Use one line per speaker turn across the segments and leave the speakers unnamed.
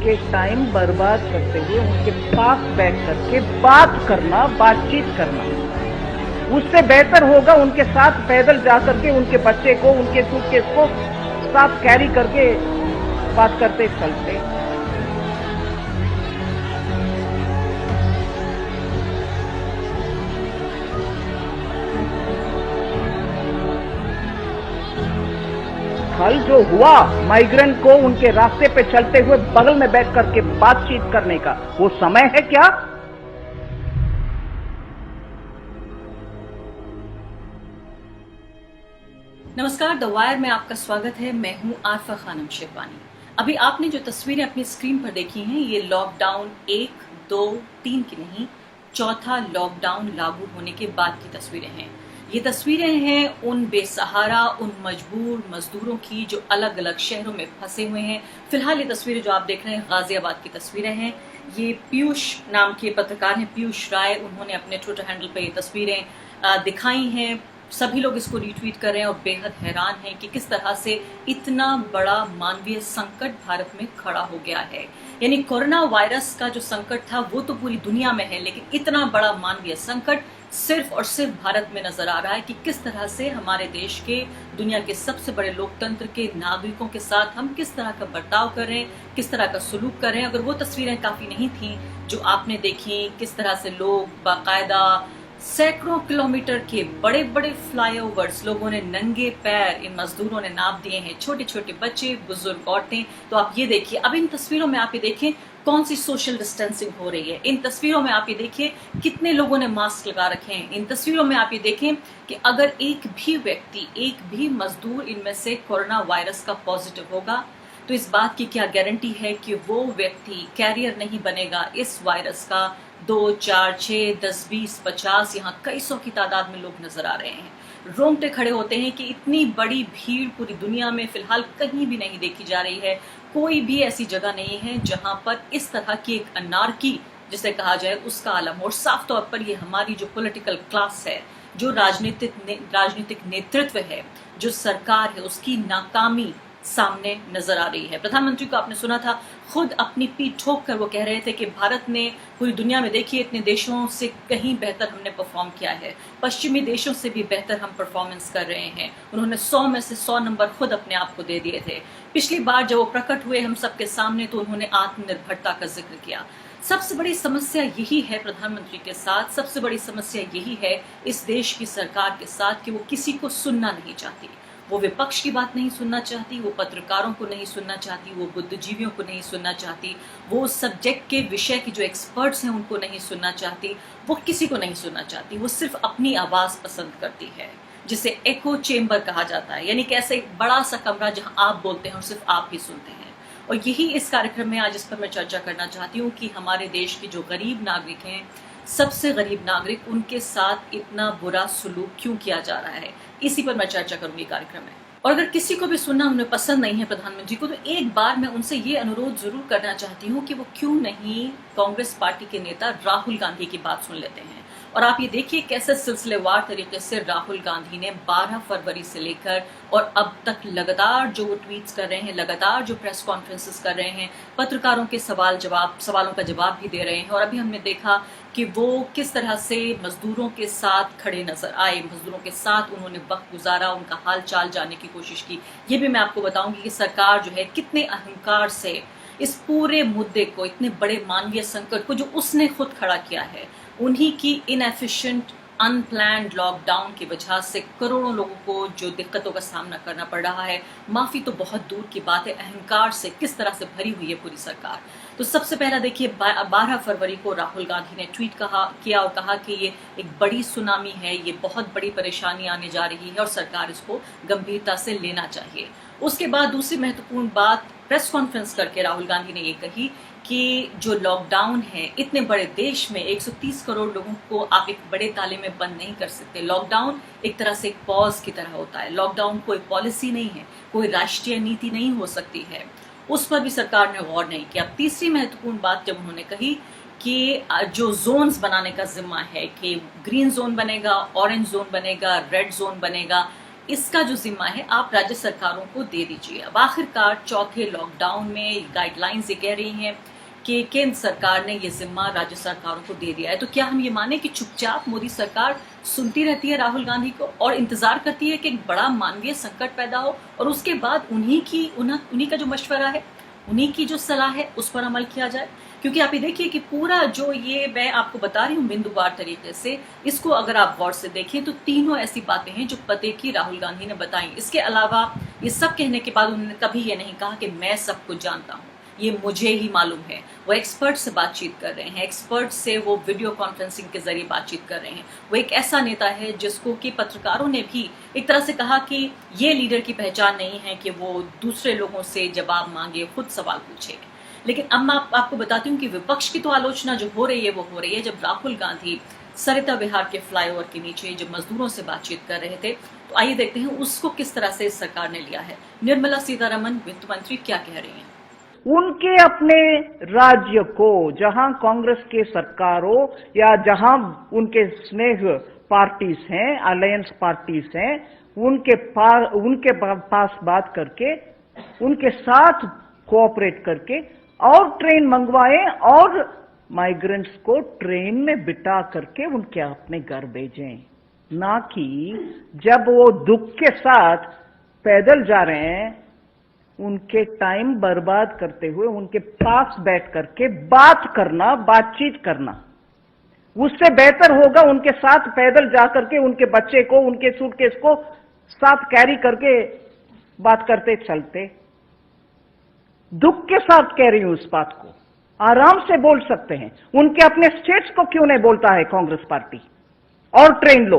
उनके टाइम बर्बाद करते हुए उनके पास बैठ करके बात करना, बातचीत करना उससे बेहतर होगा उनके साथ पैदल जा करके उनके बच्चे को, उनके सूटकेस को साथ कैरी करके बात करते चलते। कल जो हुआ माइग्रेंट को उनके रास्ते पे चलते हुए बगल में बैठ करके बातचीत करने का, वो समय है क्या?
नमस्कार, द वायर में आपका स्वागत है। मैं हूं आरफा खानम शेरवानी। अभी आपने जो तस्वीरें अपनी स्क्रीन पर देखी हैं, ये लॉकडाउन 1, 2, 3 की नहीं, चौथा लॉकडाउन लागू होने के बाद की तस्वीरें हैं। ये तस्वीरें हैं उन बेसहारा, उन मजबूर मजदूरों की जो अलग अलग शहरों में फंसे हुए हैं। फिलहाल ये तस्वीरें जो आप देख रहे हैं गाजियाबाद की तस्वीरें हैं। ये पीयूष नाम के पत्रकार हैं, पीयूष राय, उन्होंने अपने ट्विटर हैंडल पर ये तस्वीरें दिखाई हैं। सभी लोग इसको रीट्वीट कर रहे हैं और बेहद हैरान हैं कि किस तरह से इतना बड़ा मानवीय संकट भारत में खड़ा हो गया है। यानी कोरोना वायरस का जो संकट था वो तो पूरी दुनिया में है, लेकिन इतना बड़ा मानवीय संकट सिर्फ और सिर्फ भारत में नजर आ रहा है कि किस तरह से हमारे देश के, दुनिया के सबसे बड़े लोकतंत्र के नागरिकों के साथ हम किस तरह का बर्ताव कर रहे हैं, किस तरह का सलूक कर रहे हैं। अगर वो तस्वीरें काफी नहीं थी जो आपने देखी, किस तरह से लोग बाकायदा सैकड़ों किलोमीटर के बड़े बड़े फ्लाईओवर्स लोगों ने नंगे पैर इन मजदूरों ने नाप दिए हैं, छोटे छोटे बच्चे, बुजुर्ग औरतें। तो आप ये देखिए, अब इन तस्वीरों में आप ये देखें कौन सी सोशल डिस्टेंसिंग हो रही है। इन तस्वीरों में आप ये देखिए कितने लोगों ने मास्क लगा रखे हैं। इन तस्वीरों में आप ये देखें कि अगर एक भी व्यक्ति, एक भी मजदूर इनमें से कोरोना वायरस का पॉजिटिव होगा तो इस बात की क्या गारंटी है कि वो व्यक्ति कैरियर नहीं बनेगा इस वायरस का। 2, 4, 6, 10, 20, 50, यहाँ कई सौ की तादाद में लोग नजर आ रहे हैं। रोंगटे खड़े होते हैं कि इतनी बड़ी भीड़ पूरी दुनिया में फिलहाल कहीं भी नहीं देखी जा रही है। कोई भी ऐसी जगह नहीं है जहां पर इस तरह की एक अनार्की जिसे कहा जाए उसका आलम हो। और साफ तौर पर ये हमारी जो पॉलिटिकल क्लास है, जो राजनीतिक नेतृत्व है, जो सरकार है, उसकी नाकामी सामने नजर आ रही है। प्रधानमंत्री को आपने सुना था, खुद अपनी पीठ ठोक कर वो कह रहे थे कि भारत ने पूरी दुनिया में, देखिए, इतने देशों से कहीं बेहतर हमने परफॉर्म किया है, पश्चिमी देशों से भी बेहतर हम परफॉर्मेंस कर रहे हैं। उन्होंने 100 में से 100 नंबर खुद अपने आप को दे दिए थे। पिछली बार जब वो प्रकट हुए हम सबके सामने तो उन्होंने आत्मनिर्भरता का जिक्र किया। सबसे बड़ी समस्या यही है प्रधानमंत्री के साथ, सबसे बड़ी समस्या यही है इस देश की सरकार के साथ कि वो किसी को सुनना नहीं चाहती। वो विपक्ष की बात नहीं सुनना चाहती, वो पत्रकारों को नहीं सुनना चाहती, वो बुद्धिजीवियों को नहीं सुनना चाहती, वो उस सब्जेक्ट के विषय की जो एक्सपर्ट्स हैं उनको नहीं सुनना चाहती, वो किसी को नहीं सुनना चाहती। वो सिर्फ अपनी आवाज पसंद करती है, जिसे एको चेम्बर कहा जाता है। यानी कैसे एक बड़ा सा कमरा जहां आप बोलते हैं और सिर्फ आप ही सुनते हैं। और यही इस कार्यक्रम में आज इस पर मैं चर्चा करना चाहती हूँ कि हमारे देश के जो गरीब नागरिक हैं, सबसे गरीब नागरिक, उनके साथ इतना बुरा सलूक क्यों किया जा रहा है। इसी पर मैं चर्चा करूंगी कार्यक्रम में। और अगर किसी को भी सुनना उन्हें पसंद नहीं है प्रधानमंत्री को, तो एक बार मैं उनसे ये अनुरोध जरूर करना चाहती हूँ कि वो क्यों नहीं कांग्रेस पार्टी के नेता राहुल गांधी की बात सुन लेते हैं। और आप ये देखिए कैसे सिलसिलेवार तरीके से राहुल गांधी ने 12 फरवरी से लेकर और अब तक लगातार जो वो ट्वीट्स कर रहे हैं, लगातार जो प्रेस कॉन्फ्रेंसेस कर रहे हैं, पत्रकारों के सवालों का जवाब भी दे रहे हैं। और अभी हमने देखा कि वो किस तरह से मजदूरों के साथ खड़े नजर आए, मजदूरों के साथ उन्होंने वक्त गुजारा, उनका हाल चाल जानने की कोशिश की। ये भी मैं आपको बताऊंगी कि सरकार जो है कितने अहंकार से इस पूरे मुद्दे को, इतने बड़े मानवीय संकट को जो उसने खुद खड़ा किया है, उन्हीं की इनएफिशिएंट अनप्लान्ड लॉकडाउन की वजह से करोड़ों लोगों को जो दिक्कतों का सामना करना पड़ रहा है, माफी तो बहुत दूर की बात है, अहंकार से किस तरह से भरी हुई है पूरी सरकार। तो सबसे पहला देखिए, 12 फरवरी को राहुल गांधी ने ट्वीट किया और कहा कि ये एक बड़ी सुनामी है, ये बहुत बड़ी परेशानी आने जा रही है और सरकार इसको गंभीरता से लेना चाहिए। उसके बाद दूसरी महत्वपूर्ण बात, प्रेस कॉन्फ्रेंस करके राहुल गांधी ने ये कही कि जो लॉकडाउन है, इतने बड़े देश में 130 करोड़ लोगों को आप एक बड़े ताले में बंद नहीं कर सकते। लॉकडाउन एक तरह से एक पॉज की तरह होता है। लॉकडाउन कोई पॉलिसी नहीं है, कोई राष्ट्रीय नीति नहीं हो सकती है। उस पर भी सरकार ने गौर नहीं किया। तीसरी महत्वपूर्ण बात जब उन्होंने कही कि जो जोन्स बनाने का जिम्मा है कि ग्रीन जोन बनेगा, ऑरेंज जोन बनेगा, रेड जोन बनेगा, इसका जो जिम्मा है आप राज्य सरकारों को दे दीजिए। अब आखिरकार चौथे लॉकडाउन में गाइडलाइंस ये कह रही हैं कि केंद्र सरकार ने ये जिम्मा राज्य सरकारों को दे दिया है। तो क्या हम ये माने कि चुपचाप मोदी सरकार सुनती रहती है राहुल गांधी को और इंतजार करती है कि एक बड़ा मानवीय संकट पैदा हो और उसके बाद उन्हीं का जो मशवरा है, उन्हीं की जो सलाह है उस पर अमल किया जाए? क्योंकि आप ये देखिए कि पूरा जो ये मैं आपको बता रही हूँ बिंदुवार तरीके से, इसको अगर आप गौर से देखें तो तीनों ऐसी बातें हैं जो पते की राहुल गांधी ने बताई। इसके अलावा ये सब कहने के बाद उन्होंने कभी ये नहीं कहा कि मैं सब कुछ जानता हूँ, ये मुझे ही मालूम है। वो एक्सपर्ट से बातचीत कर रहे हैं, एक्सपर्ट से वो वीडियो कॉन्फ्रेंसिंग के जरिए बातचीत कर रहे हैं। वो एक ऐसा नेता है जिसको कि पत्रकारों ने भी एक तरह से कहा कि ये लीडर की पहचान नहीं है कि वो दूसरे लोगों से जवाब मांगे, खुद सवाल पूछे। लेकिन अब मैं आपको बताती हूँ कि विपक्ष की तो आलोचना जो हो रही है वो हो रही है जब राहुल गांधी सरिता विहार के फ्लाईओवर के नीचे जब मजदूरों से बातचीत कर रहे थे। तो आइए देखते हैं उसको किस तरह से सरकार ने लिया है। निर्मला सीतारमण वित्त मंत्री क्या कह रही हैं।
उनके अपने राज्य को, जहां कांग्रेस के सरकार हो या जहां उनके स्नेह पार्टीज हैं, अलायंस पार्टीज हैं, उनके पास बात करके, उनके साथ कोऑपरेट करके और ट्रेन मंगवाएं और माइग्रेंट्स को ट्रेन में बिठा करके उनके अपने घर भेजें, ना कि जब वो दुख के साथ पैदल जा रहे हैं उनके टाइम बर्बाद करते हुए उनके पास बैठ करके बात करना, बातचीत करना। उससे बेहतर होगा उनके साथ पैदल जाकर के उनके बच्चे को, उनके सूटकेस को साथ कैरी करके बात करते चलते। दुख के साथ कह रही हूं इस बात को, आराम से बोल सकते हैं। उनके अपने स्टेट्स को क्यों नहीं बोलता है कांग्रेस पार्टी? और ट्रेन लो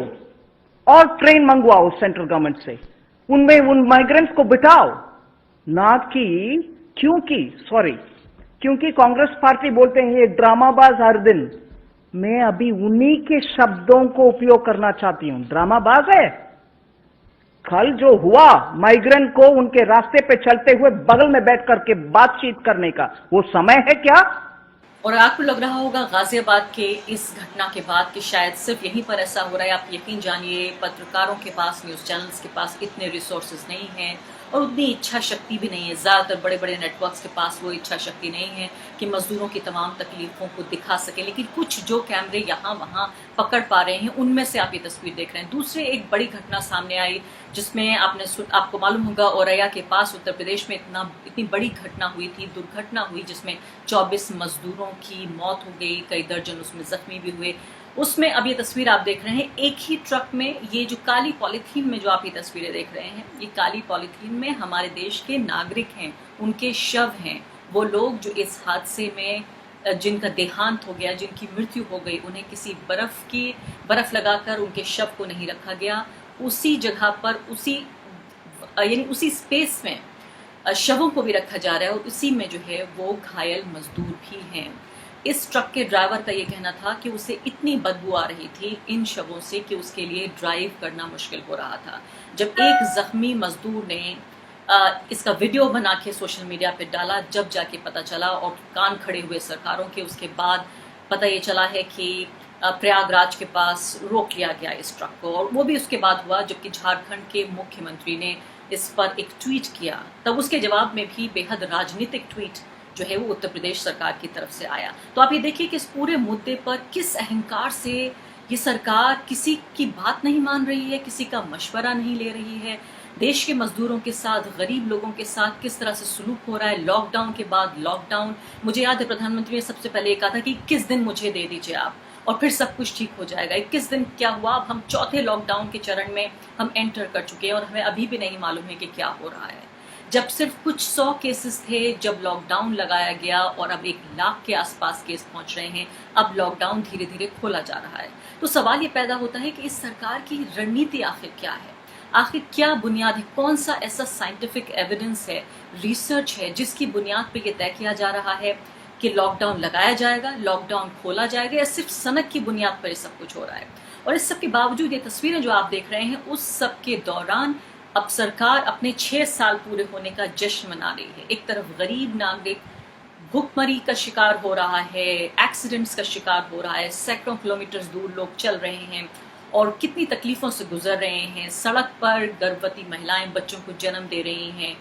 और ट्रेन मंगवाओ सेंट्रल गवर्नमेंट से, उनमें उन माइग्रेंट्स को बिठाओ, ना कि क्योंकि कांग्रेस पार्टी बोलते हैं ये ड्रामाबाज हर दिन। मैं अभी उन्हीं के शब्दों को उपयोग करना चाहती हूं। ड्रामाबाज है। कल जो हुआ माइग्रेंट को उनके रास्ते पे चलते हुए बगल में बैठ करके बातचीत करने का, वो समय है क्या?
और आपको लग रहा होगा गाजियाबाद के इस घटना के बाद कि शायद सिर्फ यहीं पर ऐसा हो रहा है। आप यकीन जानिए पत्रकारों के पास, न्यूज़ चैनल्स के पास इतने रिसोर्सेज नहीं हैं और उतनी इच्छा शक्ति भी नहीं है। ज़्यादातर बड़े बड़े नेटवर्क्स के पास वो इच्छा शक्ति नहीं है कि मजदूरों की तमाम तकलीफों को दिखा सके। लेकिन कुछ जो कैमरे यहाँ वहाँ पकड़ पा रहे हैं उनमें से आप ये तस्वीर देख रहे हैं। दूसरे एक बड़ी घटना सामने आई जिसमें आपको मालूम होगा औरैया के पास उत्तर प्रदेश में इतनी बड़ी घटना हुई थी, दुर्घटना हुई जिसमें 24 मजदूरों की मौत हो गई, कई दर्जन उसमें जख्मी भी हुए। उसमें अब ये तस्वीर आप देख रहे हैं, एक ही ट्रक में ये जो काली पॉलीथीन में जो आप ये तस्वीरें देख रहे हैं, ये काली पॉलीथीन में हमारे देश के नागरिक हैं, उनके शव हैं। वो लोग जो इस हादसे में जिनका देहांत हो गया, जिनकी मृत्यु हो गई, उन्हें किसी बर्फ लगाकर उनके शव को नहीं रखा गया, उसी जगह पर उसी स्पेस में शवों को भी रखा जा रहा है और उसी में जो है वो घायल मजदूर भी हैं। इस ट्रक के ड्राइवर का ये कहना था कि उसे इतनी बदबू आ रही थी इन शवों से कि उसके लिए ड्राइव करना मुश्किल हो रहा था। जब एक जख्मी मजदूर ने इसका वीडियो बना के सोशल मीडिया पे डाला, जब जाके पता चला और कान खड़े हुए सरकारों के, उसके बाद पता ये चला है कि प्रयागराज के पास रोक लिया गया इस ट्रक को। और वो भी उसके बाद हुआ जबकि झारखंड के मुख्यमंत्री ने इस पर एक ट्वीट किया। तब उसके जवाब में भी बेहद राजनीतिक ट्वीट जो है वो उत्तर प्रदेश सरकार की तरफ से आया। तो आप ये देखिए कि इस पूरे मुद्दे पर किस अहंकार से ये सरकार किसी की बात नहीं मान रही है, किसी का मशवरा नहीं ले रही है। देश के मजदूरों के साथ, गरीब लोगों के साथ किस तरह से सुलूक हो रहा है। लॉकडाउन के बाद लॉकडाउन, मुझे याद है प्रधानमंत्री ने सबसे पहले ये कहा था कि 21 दिन मुझे दे दीजिए आप और फिर सब कुछ ठीक हो जाएगा। 21 दिन क्या हुआ? अब हम चौथे लॉकडाउन के चरण में हम एंटर कर चुके हैं और हमें अभी भी नहीं मालूम है कि क्या हो रहा है। जब सिर्फ कुछ 100 केसेस थे जब लॉकडाउन लगाया गया और अब 1 लाख के आसपास केस पहुंच रहे हैं, अब लॉकडाउन धीरे धीरे खोला जा रहा है। तो सवाल ये पैदा होता है कि इस सरकार की रणनीति आखिर क्या है, आखिर क्या बुनियाद है, कौन सा ऐसा साइंटिफिक एविडेंस है, रिसर्च है जिसकी बुनियाद पर यह तय किया जा रहा है कि लॉकडाउन लगाया जाएगा, लॉकडाउन खोला जाएगा, या सिर्फ सनक की बुनियाद पर ये सब कुछ हो रहा है। और इस सब के बावजूद ये तस्वीरें जो आप देख रहे हैं, उस सब के दौरान अब सरकार अपने 6 साल पूरे होने का जश्न मना रही है। एक तरफ गरीब नागरिक भूखमरी का शिकार हो रहा है, एक्सीडेंट्स का शिकार हो रहा है, सैकड़ों किलोमीटर दूर लोग चल रहे हैं और कितनी तकलीफों से गुजर रहे हैं। सड़क पर गर्भवती महिलाएं बच्चों को जन्म दे रही हैं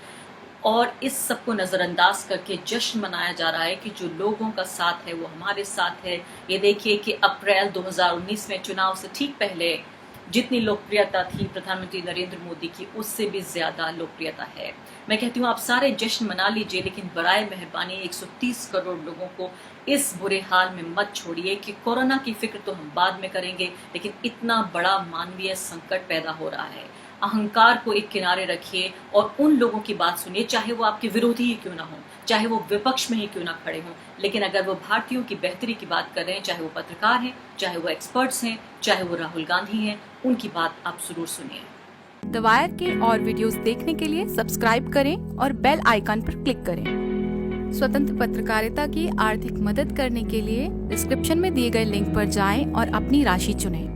और इस सब को नज़रअंदाज करके जश्न मनाया जा रहा है कि जो लोगों का साथ है वो हमारे साथ है। ये देखिए कि अप्रैल 2019 में चुनाव से ठीक पहले जितनी लोकप्रियता थी प्रधानमंत्री नरेंद्र मोदी की, उससे भी ज्यादा लोकप्रियता है। मैं कहती हूँ आप सारे जश्न मना लीजिए, लेकिन बराए मेहरबानी 130 करोड़ लोगों को इस बुरे हाल में मत छोड़िए कि कोरोना की फिक्र तो हम बाद में करेंगे, लेकिन इतना बड़ा मानवीय संकट पैदा हो रहा है। अहंकार को एक किनारे रखिए और उन लोगों की बात सुनिए, चाहे वो आपके विरोधी ही क्यों ना हो, चाहे वो विपक्ष में ही क्यों ना खड़े हों, लेकिन अगर वो भारतीयों की बेहतरी की बात कर रहे हैं, चाहे वो पत्रकार हैं, चाहे वो एक्सपर्ट्स हैं, चाहे वो राहुल गांधी हैं, उनकी बात आप जरूर सुनिए।
द वायर के और वीडियोस देखने के लिए सब्सक्राइब करें और बेल आइकन पर क्लिक करें। स्वतंत्र पत्रकारिता की आर्थिक मदद करने के लिए डिस्क्रिप्शन में दिए गए लिंक पर जाएं और अपनी राशि चुनें।